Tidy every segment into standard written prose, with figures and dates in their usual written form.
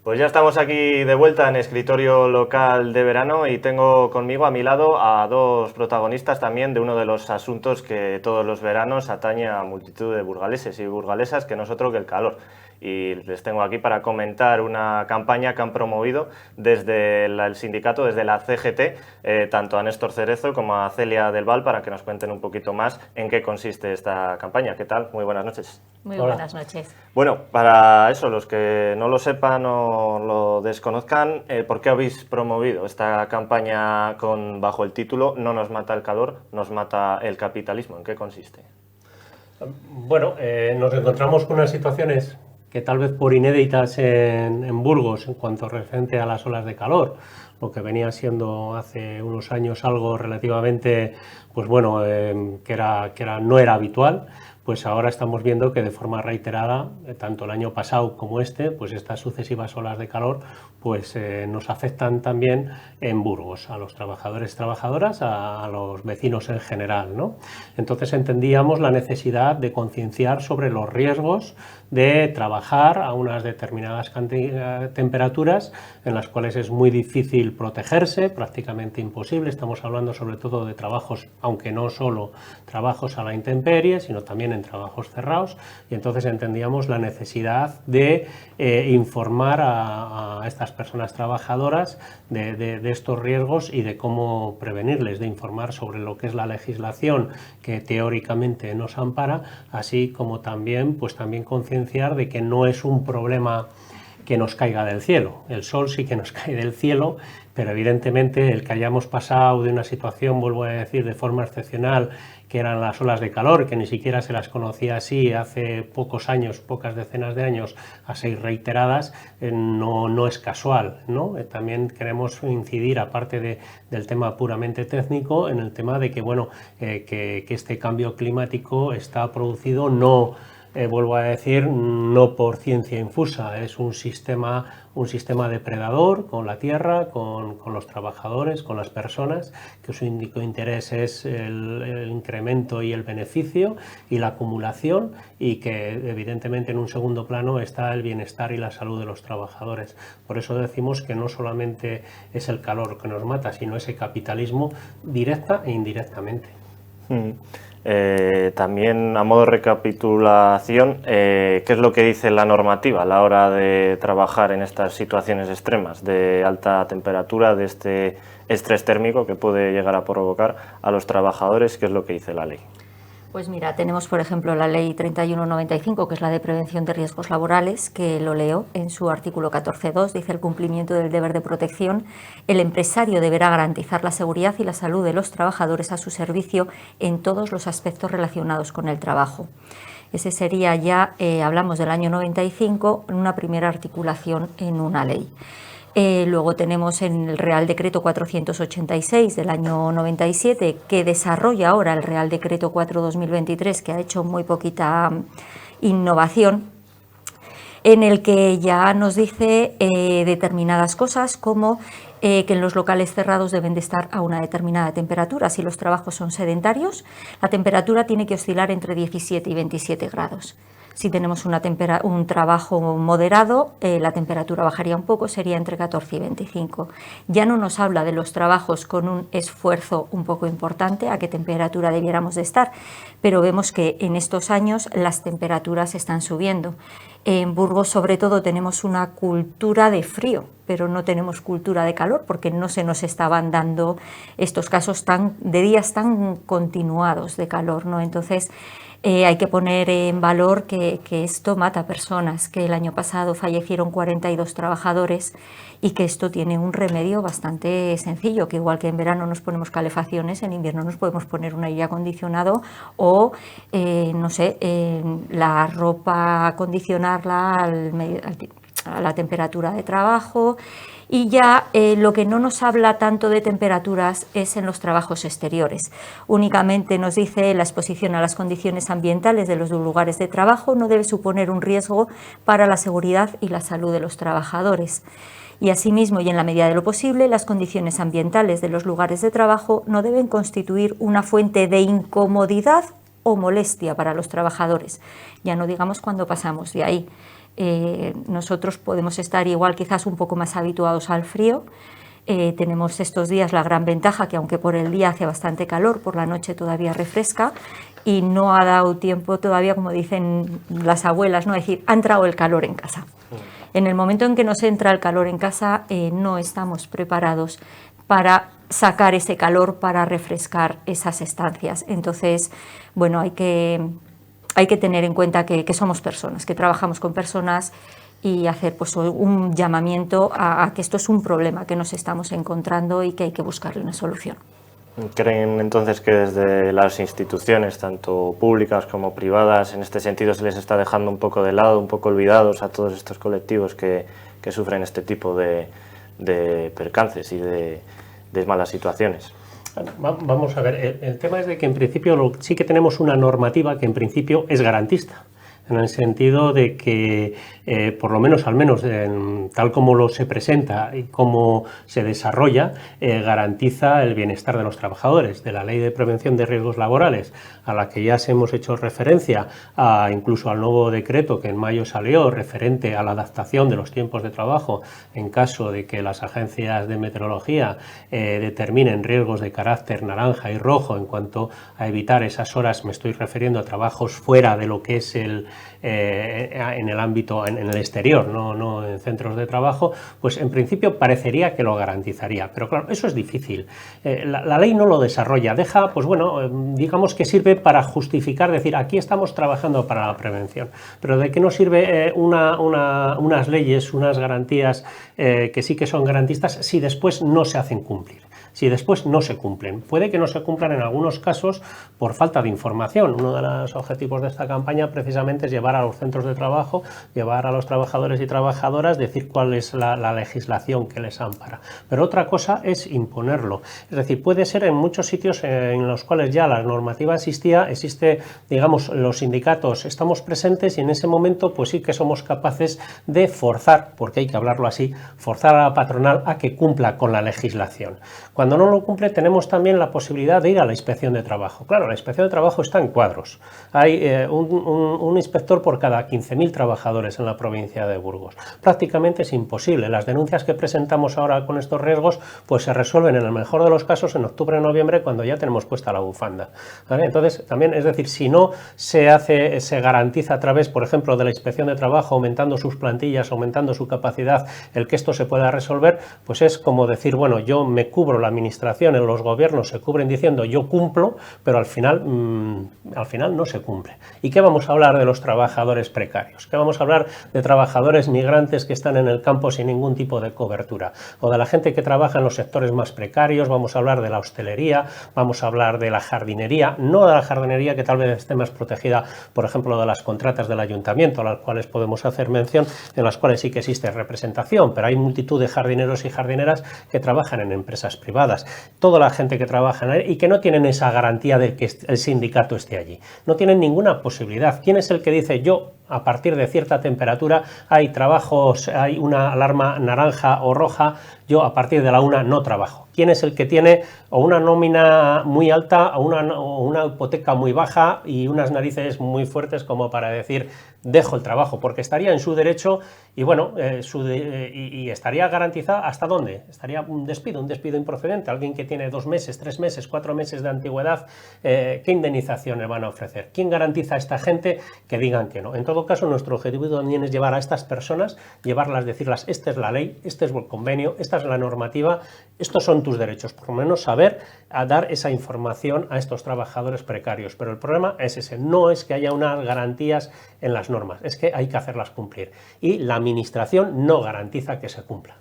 Pues ya estamos aquí de vuelta en Escritorio Local de Verano y tengo conmigo a mi lado a dos protagonistas también de uno de los asuntos que todos los veranos atañe a multitud de burgaleses y burgalesas, que no es otro que el calor. Y les tengo aquí para comentar una campaña que han promovido desde el sindicato, desde la CGT, tanto a Néstor Cerezo como a Celia del Val, para que nos cuenten un poquito más en qué consiste esta campaña. ¿Qué tal? Muy buenas noches. Muy buenas noches. Bueno, para eso, los que no lo sepan o lo desconozcan, ¿por qué habéis promovido esta campaña bajo el título "No nos mata el calor, nos mata el capitalismo"? ¿En qué consiste? Bueno, nos encontramos con unas situaciones que tal vez por inéditas en Burgos en cuanto referente a las olas de calor, lo que venía siendo hace unos años algo relativamente, pues bueno, no era habitual. Pues ahora estamos viendo que de forma reiterada, tanto el año pasado como pues estas sucesivas olas de calor pues nos afectan también en Burgos, a los trabajadores, trabajadoras, a los vecinos en general, ¿no? Entonces entendíamos la necesidad de concienciar sobre los riesgos de trabajar a unas determinadas temperaturas en las cuales es muy difícil protegerse, prácticamente imposible. Estamos hablando sobre todo de trabajos, aunque no solo trabajos a la intemperie, sino también en trabajos cerrados, y entonces entendíamos la necesidad de informar a estas personas trabajadoras de estos riesgos y de cómo prevenirles, de informar sobre lo que es la legislación que teóricamente nos ampara, así como también concienciar de que no es un problema que nos caiga del cielo. El sol sí que nos cae del cielo, pero evidentemente el que hayamos pasado de una situación, vuelvo a decir, de forma excepcional, que eran las olas de calor, que ni siquiera se las conocía así hace pocos años, pocas decenas de años, a 6 reiteradas, no es casual, ¿no? También queremos incidir, aparte del tema puramente técnico, en el tema de que, bueno, que este cambio climático está producido vuelvo a decir, no por ciencia infusa, es un sistema depredador con la tierra, con los trabajadores, con las personas, que su único interés es el incremento y el beneficio y la acumulación, y que evidentemente en un segundo plano está el bienestar y la salud de los trabajadores. Por eso decimos que no solamente es el calor que nos mata, sino ese capitalismo directa e indirectamente. También, a modo de recapitulación, ¿qué es lo que dice la normativa a la hora de trabajar en estas situaciones extremas de alta temperatura, de este estrés térmico que puede llegar a provocar a los trabajadores? ¿Qué es lo que dice la ley? Pues mira, tenemos por ejemplo la ley 3195, que es la de prevención de riesgos laborales, que lo leo en su artículo 14.2, dice: el cumplimiento del deber de protección, el empresario deberá garantizar la seguridad y la salud de los trabajadores a su servicio en todos los aspectos relacionados con el trabajo. Ese sería ya, hablamos del año 95, en una primera articulación en una ley. Luego tenemos en el Real Decreto 486 del año 97, que desarrolla ahora el Real Decreto 4/2023, que ha hecho muy poquita innovación, en el que ya nos dice determinadas cosas, como que en los locales cerrados deben de estar a una determinada temperatura. Si los trabajos son sedentarios, la temperatura tiene que oscilar entre 17 y 27 grados. Si tenemos un trabajo moderado, la temperatura bajaría un poco, sería entre 14 y 25. Ya no nos habla de los trabajos con un esfuerzo un poco importante, a qué temperatura debiéramos de estar, pero vemos que en estos años las temperaturas están subiendo. En Burgos, sobre todo, tenemos una cultura de frío, pero no tenemos cultura de calor, porque no se nos estaban dando estos casos de días tan continuados de calor, ¿no? Entonces, hay que poner en valor que esto mata personas, que el año pasado fallecieron 42 trabajadores y que esto tiene un remedio bastante sencillo, que igual que en verano nos ponemos calefacciones, en invierno nos podemos poner un aire acondicionado o, no sé, la ropa acondicionarla a la temperatura de trabajo. Y ya lo que no nos habla tanto de temperaturas es en los trabajos exteriores. Únicamente nos dice: la exposición a las condiciones ambientales de los lugares de trabajo no debe suponer un riesgo para la seguridad y la salud de los trabajadores. Y asimismo, y en la medida de lo posible, las condiciones ambientales de los lugares de trabajo no deben constituir una fuente de incomodidad o molestia para los trabajadores. Ya no digamos cuando pasamos de ahí. Nosotros podemos estar igual quizás un poco más habituados al frío. Tenemos estos días la gran ventaja que aunque por el día hace bastante calor, por la noche todavía refresca y no ha dado tiempo todavía, como dicen las abuelas, ¿no? Es decir, ha entrado el calor en casa. En el momento en que nos entra el calor en casa, no estamos preparados para sacar ese calor, para refrescar esas estancias. Entonces, bueno, hay que tener en cuenta que somos personas, que trabajamos con personas y hacer pues un llamamiento a que esto es un problema que nos estamos encontrando y que hay que buscarle una solución. ¿Creen entonces que desde las instituciones, tanto públicas como privadas, en este sentido se les está dejando un poco de lado, un poco olvidados a todos estos colectivos que sufren este tipo de percances y de malas situaciones? Vamos a ver, el tema es de que en principio sí que tenemos una normativa que en principio es garantista, en el sentido de que, por lo menos, al menos tal como se presenta y cómo se desarrolla, garantiza el bienestar de los trabajadores. De la Ley de Prevención de Riesgos Laborales, a la que ya hemos hecho referencia, incluso al nuevo decreto que en mayo salió, referente a la adaptación de los tiempos de trabajo en caso de que las agencias de meteorología determinen riesgos de carácter naranja y rojo en cuanto a evitar esas horas, me estoy refiriendo a trabajos fuera de lo que es en el ámbito, en el exterior, no en centros de trabajo, pues en principio parecería que lo garantizaría, pero claro, eso es difícil. La ley no lo desarrolla, deja, pues bueno, digamos que sirve para justificar, decir, aquí estamos trabajando para la prevención, pero ¿de qué nos sirve unas leyes, unas garantías que sí que son garantistas si después no se hacen cumplir? Si después no se cumplen. Puede que no se cumplan en algunos casos por falta de información. Uno de los objetivos de esta campaña precisamente es llevar a los centros de trabajo, llevar a los trabajadores y trabajadoras, decir cuál es la legislación que les ampara. Pero otra cosa es imponerlo. Es decir, puede ser en muchos sitios en los cuales ya la normativa existe, digamos, los sindicatos estamos presentes y en ese momento pues sí que somos capaces de forzar, porque hay que hablarlo así, forzar a la patronal a que cumpla con la legislación. Cuando no lo cumple tenemos también la posibilidad de ir a la inspección de trabajo. Claro, la inspección de trabajo está en cuadros. Hay un inspector por cada 15.000 trabajadores en la provincia de Burgos. Prácticamente es imposible. Las denuncias que presentamos ahora con estos riesgos pues se resuelven en el mejor de los casos en octubre o noviembre cuando ya tenemos puesta la bufanda. ¿Vale? Entonces, también, es decir, si no se garantiza a través, por ejemplo, de la inspección de trabajo, aumentando sus plantillas, aumentando su capacidad, el que esto se pueda resolver, pues es como decir, bueno, yo me cubro la administración, en los gobiernos se cubren diciendo yo cumplo, pero al final no se cumple. ¿Y qué vamos a hablar de los trabajadores precarios? ¿Qué vamos a hablar de trabajadores migrantes que están en el campo sin ningún tipo de cobertura? O de la gente que trabaja en los sectores más precarios, vamos a hablar de la hostelería, vamos a hablar de la jardinería, no de la jardinería que tal vez esté más protegida, por ejemplo, de las contratas del ayuntamiento, a las cuales podemos hacer mención, en las cuales sí que existe representación, pero hay multitud de jardineros y jardineras que trabajan en empresas privadas. Toda la gente que trabaja en él y que no tienen esa garantía de que el sindicato esté allí. No tienen ninguna posibilidad. ¿Quién es el que dice yo, a partir de cierta temperatura, hay trabajos, hay una alarma naranja o roja, yo a partir de la 1 no trabajo? ¿Quién es el que tiene o una nómina muy alta o una hipoteca muy baja y unas narices muy fuertes como para decir dejo el trabajo? Porque estaría en su derecho y bueno, y estaría garantizada ¿hasta dónde? Estaría un despido improcedente. Alguien que tiene 2 meses, 3 meses, 4 meses de antigüedad, ¿qué indemnización le van a ofrecer? ¿Quién garantiza a esta gente que digan que no? En todo caso, nuestro objetivo también es llevar a estas personas, decirlas, esta es la ley, este es el convenio, esta es la normativa, estos son tus derechos, por lo menos saber a dar esa información a estos trabajadores precarios. Pero el problema es ese, no es que haya unas garantías en las normas, es que hay que hacerlas cumplir y la administración no garantiza que se cumpla.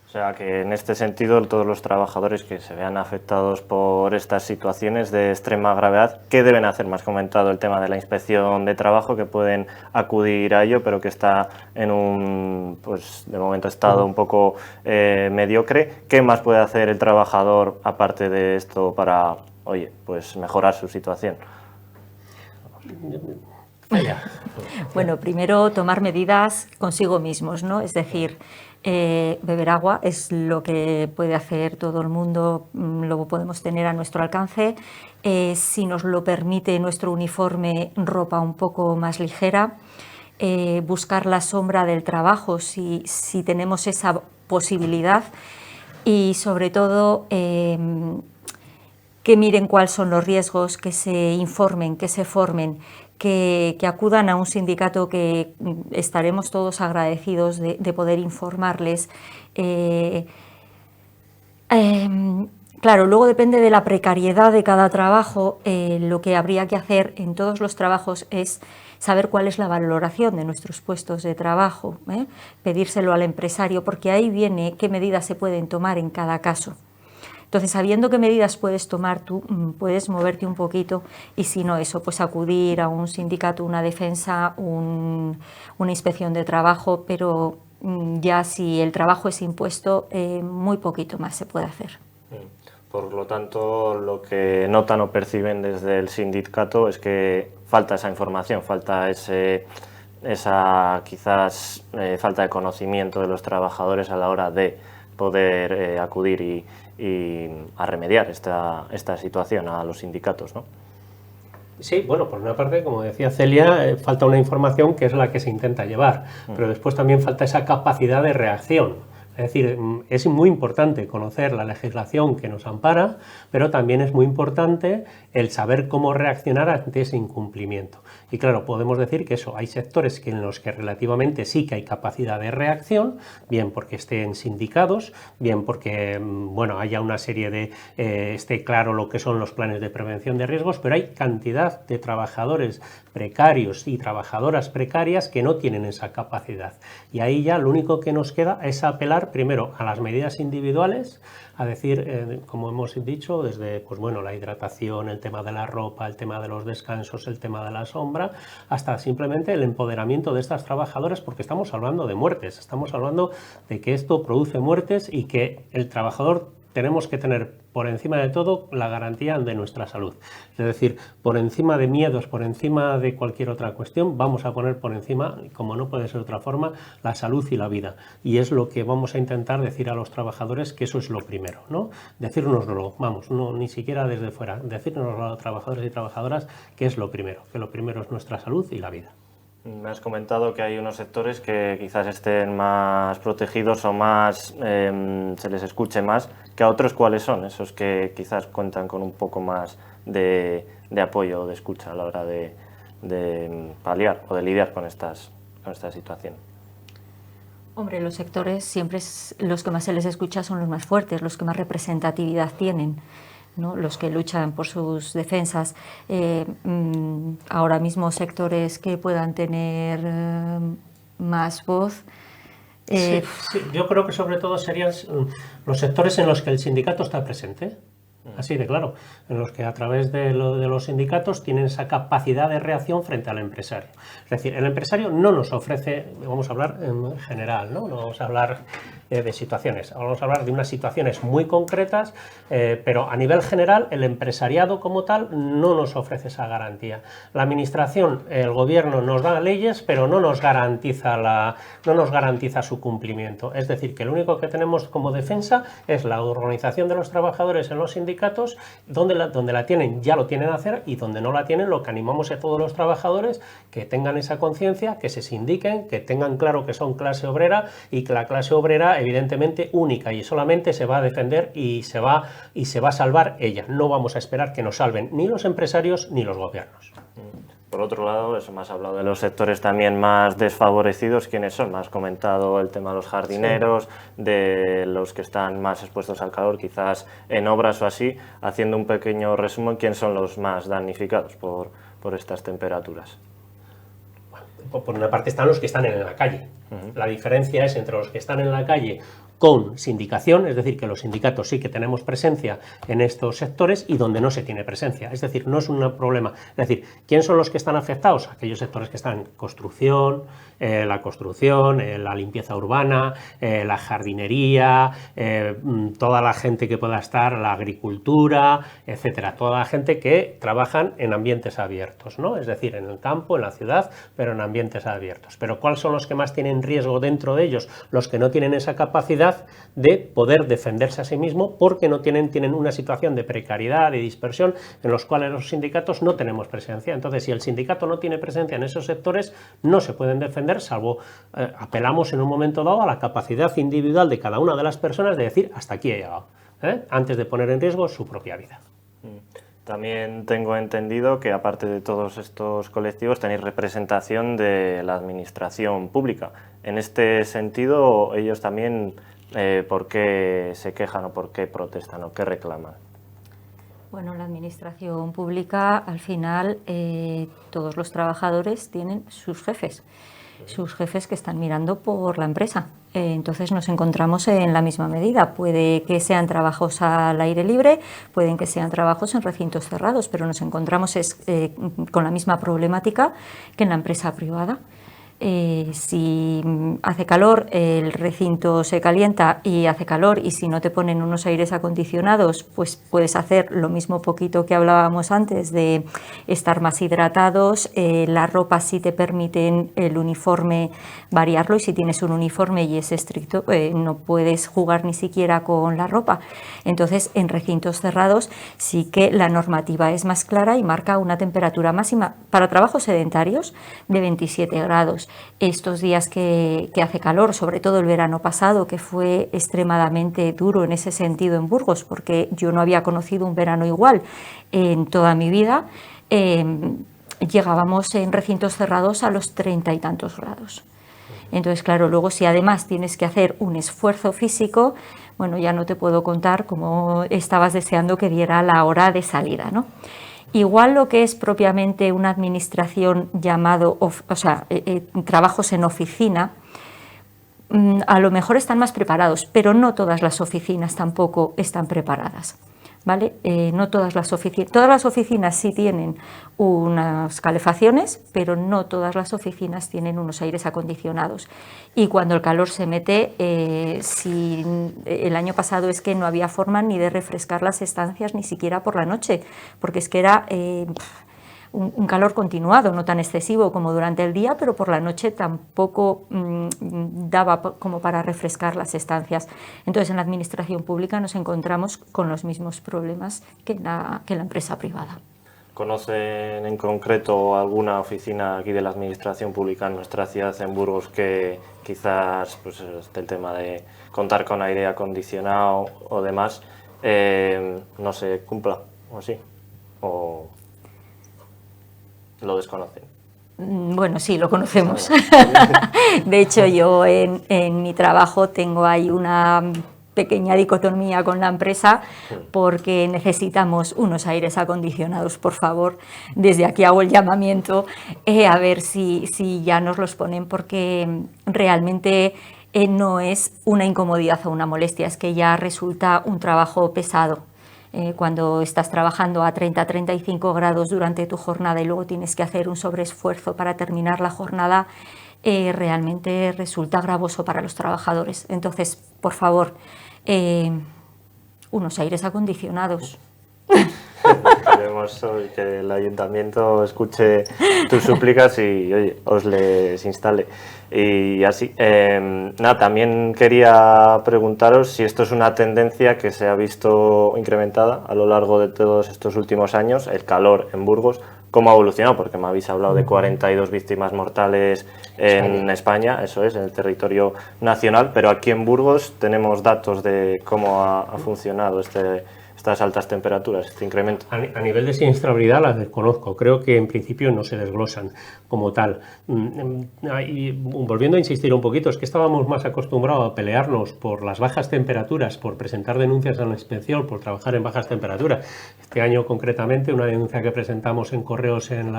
O sea que en este sentido todos los trabajadores que se vean afectados por estas situaciones de extrema gravedad, ¿qué deben hacer? Me has comentado el tema de la inspección de trabajo, que pueden acudir a ello, pero que está en un, pues de momento, estado un poco mediocre. ¿Qué más puede hacer el trabajador aparte de esto para, oye, pues mejorar su situación? Bueno, primero tomar medidas consigo mismos, ¿no? Es decir, beber agua es lo que puede hacer todo el mundo, lo podemos tener a nuestro alcance. Si nos lo permite nuestro uniforme, ropa un poco más ligera. buscar la sombra del trabajo si tenemos esa posibilidad, y sobre todo que miren cuáles son los riesgos, que se informen, que se formen, que acudan a un sindicato, que estaremos todos agradecidos de poder informarles. Claro, luego depende de la precariedad de cada trabajo. Lo que habría que hacer en todos los trabajos es saber cuál es la valoración de nuestros puestos de trabajo, pedírselo al empresario, porque ahí viene qué medidas se pueden tomar en cada caso. Entonces, sabiendo qué medidas puedes tomar, tú puedes moverte un poquito, y si no eso, pues acudir a un sindicato, una defensa, una inspección de trabajo, pero ya si el trabajo es impuesto, muy poquito más se puede hacer. Por lo tanto, lo que notan o perciben desde el sindicato es que falta esa información, falta esa quizás falta de conocimiento de los trabajadores a la hora de poder acudir y a remediar esta situación a los sindicatos, ¿no? Sí, bueno, por una parte, como decía Celia, falta una información que es la que se intenta llevar, pero después también falta esa capacidad de reacción. Es decir, es muy importante conocer la legislación que nos ampara, pero también es muy importante el saber cómo reaccionar ante ese incumplimiento. Y claro, podemos decir que hay sectores en los que relativamente sí que hay capacidad de reacción, bien porque estén sindicados, bien porque haya una serie de, esté claro lo que son los planes de prevención de riesgos, pero hay cantidad de trabajadores precarios y trabajadoras precarias que no tienen esa capacidad. Y ahí ya lo único que nos queda es apelar primero a las medidas individuales, a decir, como hemos dicho, desde la hidratación, el tema de la ropa, el tema de los descansos, el tema de la sombra, hasta simplemente el empoderamiento de estas trabajadoras, porque estamos hablando de muertes, estamos hablando de que esto produce muertes y que el trabajador tenemos que tener por encima de todo la garantía de nuestra salud. Es decir, por encima de miedos, por encima de cualquier otra cuestión, vamos a poner por encima, como no puede ser de otra forma, la salud y la vida. Y es lo que vamos a intentar decir a los trabajadores, que eso es lo primero, ¿no? Decírnoslo, vamos, no, ni siquiera desde fuera, decírnoslo a los trabajadores y trabajadoras que es lo primero, que lo primero es nuestra salud y la vida. Me has comentado que hay unos sectores que quizás estén más protegidos o más se les escuche más que a otros. ¿Cuáles son esos que quizás cuentan con un poco más de apoyo o de escucha a la hora de paliar o de lidiar con esta situación? Hombre, los sectores siempre los que más se les escucha son los más fuertes, los que más representatividad tienen, ¿no? Los que luchan por sus defensas. Ahora mismo sectores que puedan tener más voz. Sí, yo creo que sobre todo serían los sectores en los que el sindicato está presente, así de claro, en los que a través de los sindicatos tienen esa capacidad de reacción frente al empresario. Es decir, el empresario no nos ofrece, vamos a hablar en general, no vamos a hablar de situaciones, vamos a hablar de unas situaciones muy concretas, pero a nivel general el empresariado como tal no nos ofrece esa garantía. La administración, el gobierno nos da leyes, pero no nos garantiza su cumplimiento. Es decir, que lo único que tenemos como defensa es la organización de los trabajadores en los sindicatos, donde la tienen ya lo tienen a hacer, y donde no la tienen lo que animamos a todos los trabajadores que tengan esa conciencia, que se sindiquen, que tengan claro que son clase obrera y que la clase obrera evidentemente única y solamente se va a defender y se va a salvar ella. No vamos a esperar que nos salven ni los empresarios ni los gobiernos. Por otro lado, eso me has hablado de los sectores también más desfavorecidos. ¿Quiénes son? Me has comentado el tema de los jardineros, sí, de los que están más expuestos al calor, quizás en obras o así. Haciendo un pequeño resumen, ¿quiénes son los más damnificados por estas temperaturas? Por una parte están los que están en la calle. La diferencia es entre los que están en la calle con sindicación, es decir, que los sindicatos sí que tenemos presencia en estos sectores, y donde no se tiene presencia. Es decir, no es un problema. Es decir, ¿quién son los que están afectados? Aquellos sectores que están en construcción, la limpieza urbana, la jardinería, toda la gente que pueda estar, la agricultura, etcétera. Toda la gente que trabajan en ambientes abiertos, ¿no? Es decir, en el campo, en la ciudad, pero en ambientes abiertos. Pero ¿cuáles son los que más tienen riesgo dentro de ellos? Los que no tienen esa capacidad capacidad de poder defenderse a sí mismo porque no tienen una situación de precariedad, de dispersión, en los cuales los sindicatos no tenemos presencia. Entonces, si el sindicato no tiene presencia en esos sectores, no se pueden defender, salvo apelamos en un momento dado a la capacidad individual de cada una de las personas de decir hasta aquí he llegado, antes de poner en riesgo su propia vida. También tengo entendido que aparte de todos estos colectivos tenéis representación de la administración pública. En este sentido, ellos también, ¿por qué se quejan o por qué protestan o qué reclaman? Bueno, la administración pública, al final, todos los trabajadores tienen sus jefes que están mirando por la empresa. Entonces nos encontramos en la misma medida. Puede que sean trabajos al aire libre, pueden que sean trabajos en recintos cerrados, pero nos encontramos con la misma problemática que en la empresa privada. Si hace calor, el recinto se calienta y hace calor, y si no te ponen unos aires acondicionados, pues puedes hacer lo mismo poquito que hablábamos antes de estar más hidratados. La ropa sí te permiten el uniforme variarlo, y si tienes un uniforme y es estricto, no puedes jugar ni siquiera con la ropa. Entonces, en recintos cerrados sí que la normativa es más clara y marca una temperatura máxima para trabajos sedentarios de 27 grados. Estos días que hace calor, sobre todo el verano pasado, que fue extremadamente duro en ese sentido en Burgos, porque yo no había conocido un verano igual en toda mi vida, llegábamos en recintos cerrados a los 30 y tantos grados. Entonces, claro, luego si además tienes que hacer un esfuerzo físico, bueno, ya no te puedo contar cómo estabas deseando que diera la hora de salida, ¿no? Igual lo que es propiamente una administración llamado, trabajos en oficina, a lo mejor están más preparados, pero no todas las oficinas tampoco están preparadas, ¿vale? No todas las oficinas sí tienen unas calefacciones, pero no todas las oficinas tienen unos aires acondicionados. Y cuando el calor se mete, el año pasado es que no había forma ni de refrescar las estancias, ni siquiera por la noche, porque es que era un calor continuado, no tan excesivo como durante el día, pero por la noche tampoco daba como para refrescar las estancias. Entonces, en la administración pública nos encontramos con los mismos problemas que en la empresa privada. ¿Conocen en concreto alguna oficina aquí de la administración pública en nuestra ciudad, en Burgos, que quizás pues, el tema de contar con aire acondicionado o demás no se cumpla o sí? ¿O lo desconocen? Bueno, sí, lo conocemos. De hecho, yo en mi trabajo tengo ahí una pequeña dicotomía con la empresa, porque necesitamos unos aires acondicionados, por favor. Desde aquí hago el llamamiento a ver si ya nos los ponen, porque realmente no es una incomodidad o una molestia, es que ya resulta un trabajo pesado. Cuando estás trabajando a 30-35 grados durante tu jornada y luego tienes que hacer un sobreesfuerzo para terminar la jornada, realmente resulta gravoso para los trabajadores. Entonces, por favor, unos aires acondicionados. Queremos hoy que el ayuntamiento escuche tus súplicas y oye, os les instale. Y así, también quería preguntaros si esto es una tendencia que se ha visto incrementada a lo largo de todos estos últimos años, el calor en Burgos, cómo ha evolucionado, porque me habéis hablado de 42 víctimas mortales en España, eso es, en el territorio nacional, pero aquí en Burgos tenemos datos de cómo ha funcionado estas altas temperaturas, este incremento. A nivel de siniestrabilidad las desconozco, creo que en principio no se desglosan como tal. Y volviendo a insistir un poquito, es que estábamos más acostumbrados a pelearnos por las bajas temperaturas, por presentar denuncias a la inspección, por trabajar en bajas temperaturas. Este año concretamente, una denuncia que presentamos en correos en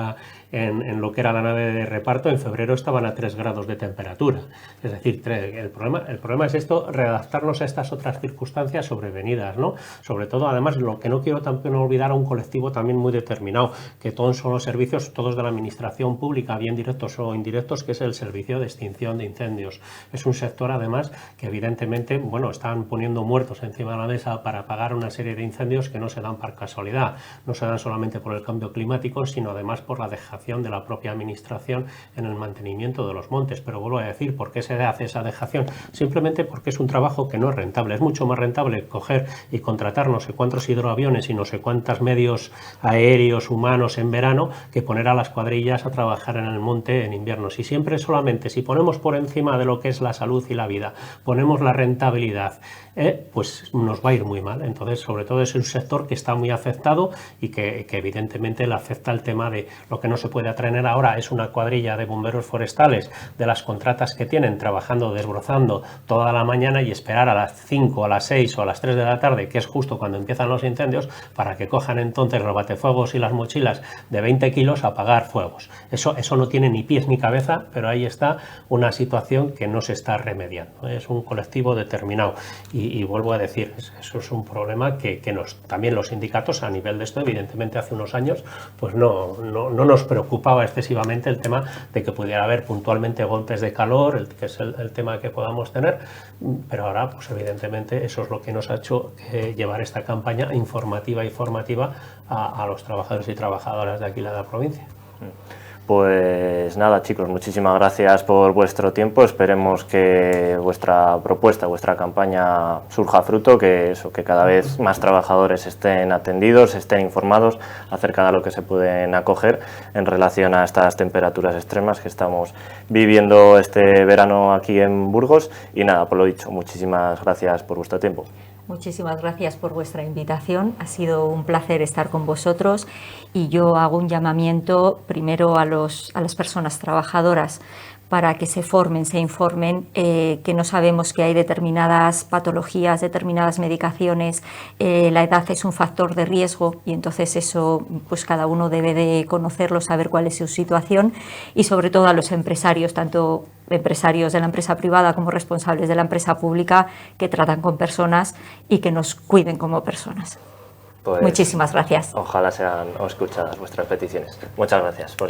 lo que era la nave de reparto, en febrero estaban a 3 grados de temperatura. Es decir, el problema es esto, readaptarnos a estas otras circunstancias sobrevenidas, ¿no? Sobre todo además, lo que no quiero tampoco olvidar a un colectivo también muy determinado, que todos son los servicios, todos de la administración pública, bien directos o indirectos, que es el servicio de extinción de incendios. Es un sector, además, que evidentemente, bueno, están poniendo muertos encima de la mesa para apagar una serie de incendios que no se dan por casualidad, no se dan solamente por el cambio climático, sino además por la dejación de la propia administración en el mantenimiento de los montes. Pero vuelvo a decir, ¿por qué se hace esa dejación? Simplemente porque es un trabajo que no es rentable. Es mucho más rentable coger y contratar no sé cuántos hidroaviones y no sé cuántos medios aéreos humanos en verano que poner a las cuadrillas a trabajar en el monte en invierno. Si siempre solamente, si ponemos por encima de lo que es la salud y la vida, ponemos la rentabilidad, pues nos va a ir muy mal. Entonces, sobre todo es un sector que está muy afectado y que evidentemente le afecta el tema de lo que no se puede atraer ahora es una cuadrilla de bomberos forestales de las contratas que tienen trabajando, desbrozando toda la mañana y esperar a las 5, a las 6 o a las 3 de la tarde, que es justo cuando empiezan los incendios, para que cojan entonces los batefuegos y las mochilas de 20 kilos a apagar fuegos. Eso no tiene ni pies ni cabeza, pero ahí está una situación que no se está remediando. Es un colectivo determinado y vuelvo a decir, eso es un problema que también los sindicatos a nivel de esto, evidentemente hace unos años, pues no nos preocupaba excesivamente el tema de que pudiera haber puntualmente golpes de calor, que es el tema que podamos tener, pero ahora pues evidentemente eso es lo que nos ha hecho llevar esta campaña informativa y formativa a los trabajadores y trabajadoras de aquí de la provincia. Pues nada, chicos, muchísimas gracias por vuestro tiempo. Esperemos que vuestra propuesta, vuestra campaña surja fruto, que cada vez más trabajadores estén atendidos, estén informados acerca de lo que se pueden acoger en relación a estas temperaturas extremas que estamos viviendo este verano aquí en Burgos. Y nada, por lo dicho, muchísimas gracias por vuestro tiempo. Muchísimas gracias por vuestra invitación, ha sido un placer estar con vosotros y yo hago un llamamiento primero a las personas trabajadoras para que se formen, se informen, que no sabemos que hay determinadas patologías, determinadas medicaciones, la edad es un factor de riesgo y entonces eso pues cada uno debe de conocerlo, saber cuál es su situación y sobre todo a los empresarios, tanto empresarios de la empresa privada como responsables de la empresa pública que tratan con personas y que nos cuiden como personas. Pues, muchísimas gracias. Ojalá sean escuchadas vuestras peticiones. Muchas gracias por estar.